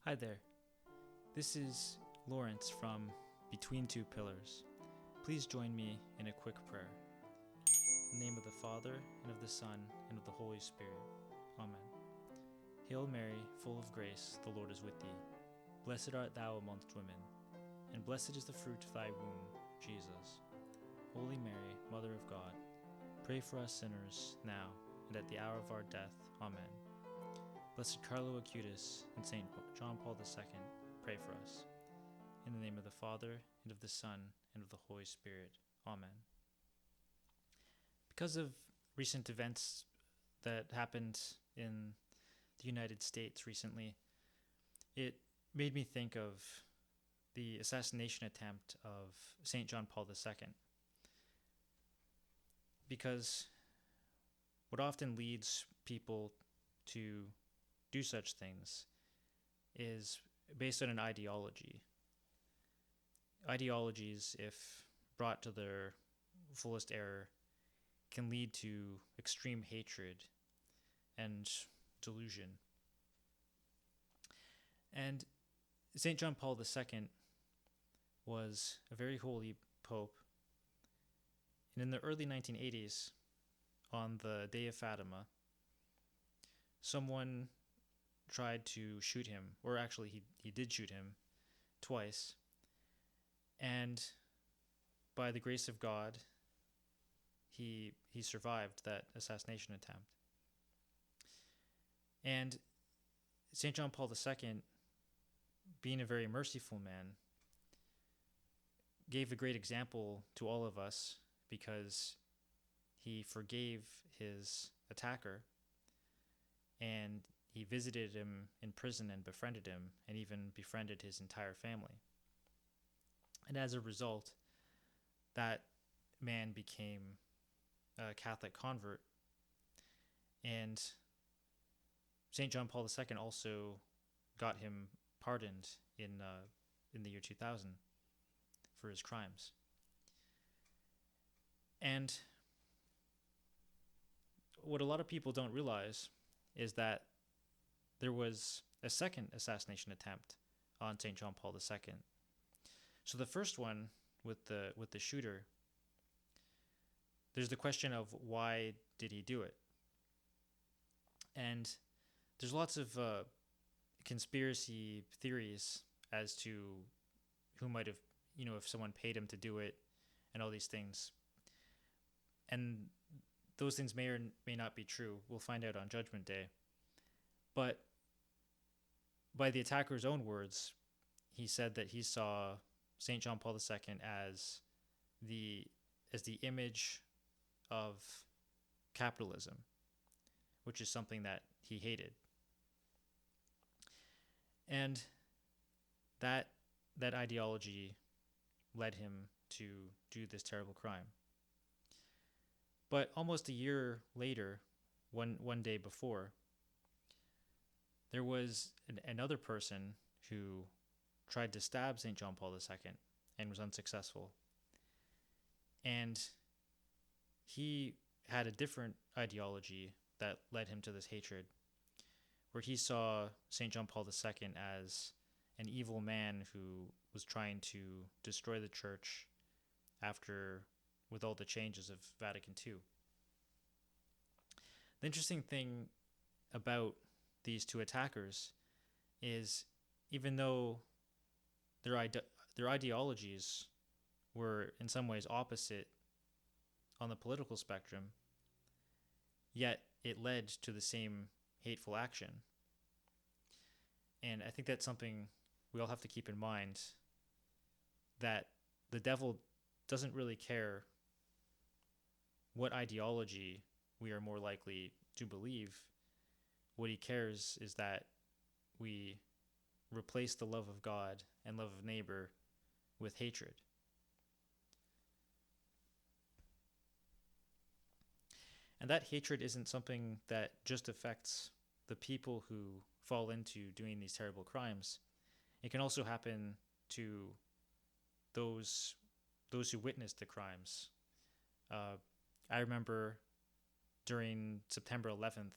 Hi there. This is Lawrence from Between Two Pillars. Please join me in a quick prayer. In the name of the Father, and of the Son, and of the Holy Spirit. Amen. Hail Mary, full of grace, the Lord is with thee. Blessed art thou amongst women, and blessed is the fruit of thy womb, Jesus. Holy Mary, Mother of God, pray for us sinners, now and at the hour of our death. Amen. Blessed Carlo Acutis and Saint John Paul II, pray for us. In the name of the Father, and of the Son, and of the Holy Spirit. Amen. Because of recent events that happened in the United States recently, it made me think of the assassination attempt of Saint John Paul II. Because what often leads people to do such things is based on an ideology. Ideologies, if brought to their fullest error, can lead to extreme hatred and delusion. And St. John Paul II was a very holy pope. And in the early 1980s, on the Day of Fatima, someone tried to shoot him, or actually he did shoot him twice. And by the grace of God, he survived that assassination attempt. And St. John Paul II, being a very merciful man, gave a great example to all of us because he forgave his attacker, and he visited him in prison and befriended him, and even befriended his entire family. And as a result, that man became a Catholic convert. And St. John Paul II also got him pardoned in the year 2000 for his crimes. And what a lot of people don't realize is that there was a second assassination attempt on St. John Paul II. So the first one with the shooter, there's the question of why did he do it? And there's lots of conspiracy theories as to who might have, if someone paid him to do it and all these things. And those things may or may not be true. We'll find out on Judgment Day. But by the attacker's own words, he said that he saw St. John Paul II as the image of capitalism, which is something that he hated. And that ideology led him to do this terrible crime. But almost a year later, one day before, there was another person who tried to stab St. John Paul II and was unsuccessful. And he had a different ideology that led him to this hatred, where he saw St. John Paul II as an evil man who was trying to destroy the church with all the changes of Vatican II. The interesting thing about these two attackers is, even though their ideologies were in some ways opposite on the political spectrum, yet it led to the same hateful action. And I think that's something we all have to keep in mind, that the devil doesn't really care what ideology we are more likely to believe. What he cares is that we replace the love of God and love of neighbor with hatred. And that hatred isn't something that just affects the people who fall into doing these terrible crimes. It can also happen to those who witnessed the crimes. I remember during September 11th,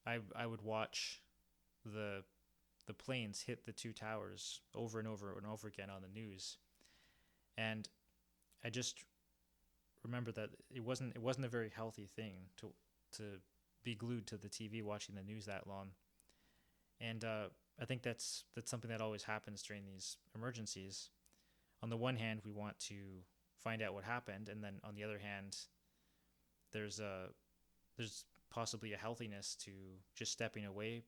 I would watch the the planes hit the two towers over and over and over again on the news. And I just remember that it wasn't a very healthy thing to be glued to the TV watching the news that long. And I think that's something that always happens during these emergencies. On the one hand, we want to find out what happened, and then on the other hand, there's possibly a healthiness to just stepping away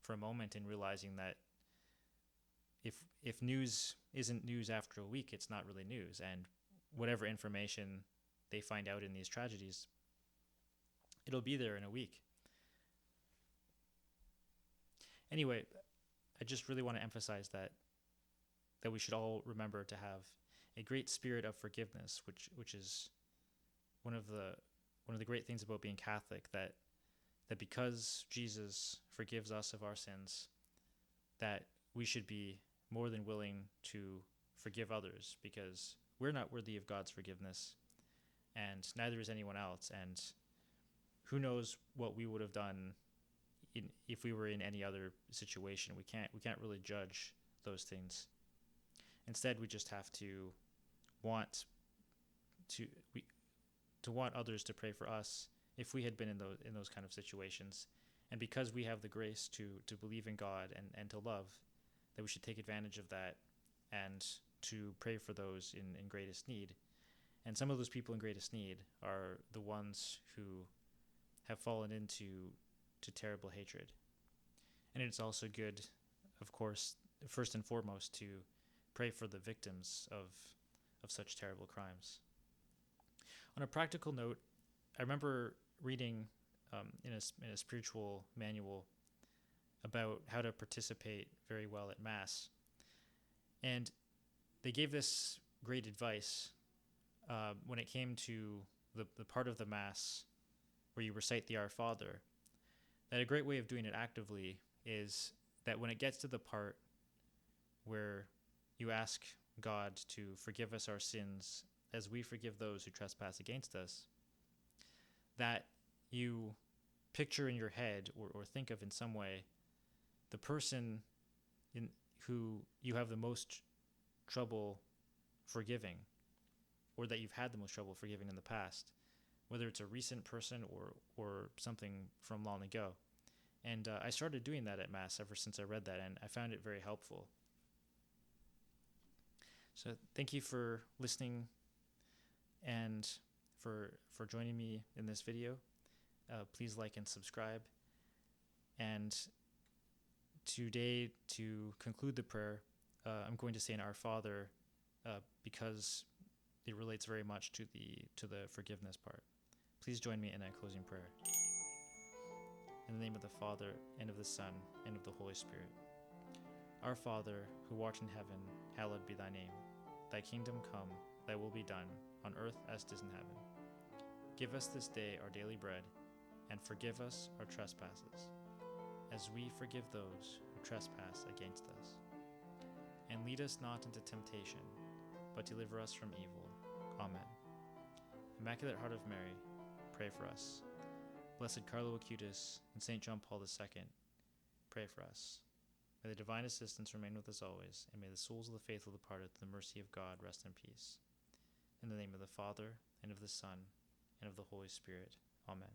for a moment and realizing that if news isn't news after a week, it's not really news, and whatever information they find out in these tragedies, it'll be there in a week. Anyway, I just really want to emphasize that we should all remember to have a great spirit of forgiveness, which is one of the great things about being Catholic, that because Jesus forgives us of our sins, that we should be more than willing to forgive others, because we're not worthy of God's forgiveness, and neither is anyone else. And who knows what we would have done if we were in any other situation. We can't really judge those things. Instead, we just have to want want others to pray for us if we had been in those kind of situations. And because we have the grace to believe in God and to love, that we should take advantage of that and to pray for those in greatest need. And some of those people in greatest need are the ones who have fallen into terrible hatred. And it's also good, of course, first and foremost, to pray for the victims of such terrible crimes. On a practical note, I remember reading in a spiritual manual about how to participate very well at Mass. And they gave this great advice when it came to the part of the Mass where you recite the Our Father, that a great way of doing it actively is that when it gets to the part where you ask God to forgive us our sins as we forgive those who trespass against us, that you picture in your head or think of in some way the person who you have the most trouble forgiving, or that you've had the most trouble forgiving in the past, whether it's a recent person or something from long ago. And I started doing that at Mass ever since I read that, and I found it very helpful. So thank you for listening and for joining me in this video. Please like and subscribe. And today, to conclude the prayer, I'm going to say an Our Father because it relates very much to the forgiveness part. Please join me in that closing prayer. In the name of the Father, and of the Son, and of the Holy Spirit. Our Father, who art in heaven, hallowed be thy name. Thy kingdom come, thy will be done, on earth as it is in heaven. Give us this day our daily bread, and forgive us our trespasses, as we forgive those who trespass against us. And lead us not into temptation, but deliver us from evil. Amen. Immaculate Heart of Mary, pray for us. Blessed Carlo Acutis and St. John Paul II, pray for us. May the divine assistance remain with us always, and may the souls of the faithful departed to the mercy of God rest in peace. In the name of the Father, and of the Son, and of the Holy Spirit. Amen.